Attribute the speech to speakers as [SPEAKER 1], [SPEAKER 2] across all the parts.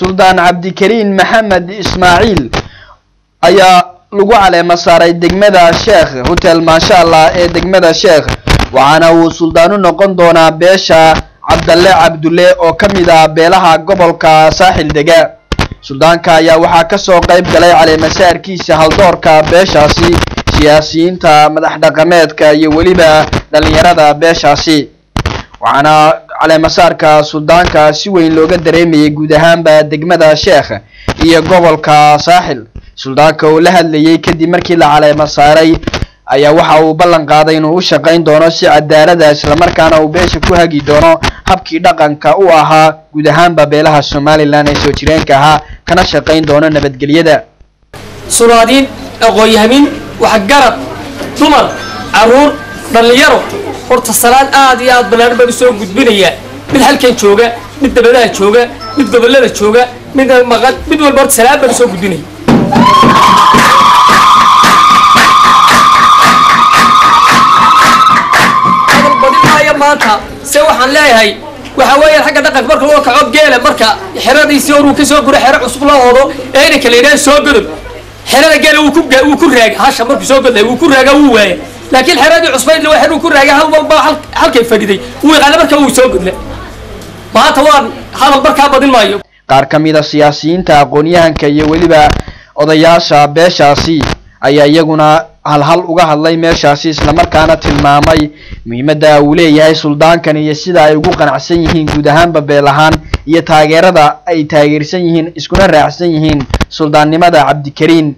[SPEAKER 1] سلطان عبد الكريم محمد إسماعيل أيا لغو على مسار دقمدا الشيخ هوتيل ما شاء الله دقمدا الشيخ وعنا وسلطان نقون دونا بيشا عبد الله oo kamida beelaha gobolka saaxil dega suldaanka ayaa waxa ka soo qayb galay cali masaarkiisa haldoorka beeshaasi siyaasiyiinta madax dhaqameedka iyo waliba dhalinyarada beeshaasi waxana cali masaarka suldaanka si weyn looga dareemayay guud ahaanba degmada sheekh iyo gobolka saaxil suldaanka oo la hadlayay kadib markii la cali masaaray ayaa waxa uu ballan qaaday inuu u shaqeyn doono si cadaalad ah isla markaana uu beesha ku hagi doono habkii dhaqanka u ahaa guud ahaanba beelaha Soomaaliland ee soo jireenka ahaa kana shaqeyn doono nabadgelyada
[SPEAKER 2] suraadin aqooyahamin waxa garab dumar caruur dhalinyaro horta salaan aad iyo aad ballaaran baan soo gudbinaya mid halkan jooga mid dabadaha jooga mid gobolada jooga mid maqad mid walba salaam baan soo gudbinaya maanta se waxaan leeyahay waxa weeyaan xagga dhaqanka marka loo kaco geela marka xiradiisii uu ka soo guro xiro cusub loo wado ee inay kala yiraahdaan soo gudub xirada geela uu ku raag hasha markuu soo goday uu ku raaga uu waayay laakiin xiradii cusbayd waxa uu ku raagay hal walba halkay fadhiday uu yaqaan marka uu soo gudlay maanta waan hadal barka badin maayo
[SPEAKER 1] qaar kamida siyaasiyiinta aqoonyahanka iyo waliba odayaasha beeshaasi ayaa iyaguna hal uga hadlay meeshaasi isla markaana tilmaamay muhiimadda uu leeyahay suldaankan iyo sida ay ugu qanacsan yihiin guud ahaanba beelahaan iyo taageerada ay taageersan yihiin iskuna raacsan yihiin suldaannimada Cabdikariin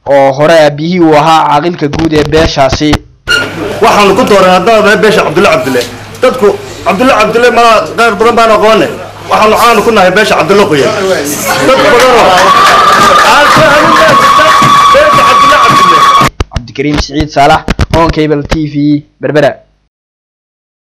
[SPEAKER 1] oo hore aabihii uu ahaa caaqilka guud ee beeshaasi
[SPEAKER 3] waxaan ku dooran hadda beesha Cabdulle dadku Cabdulle ma qaar badan baan aqoonay waxaan ku nahay beesha Cabdulle qoyan dad badan
[SPEAKER 1] كريم سعيد صالح هون كيبل تي في بربرة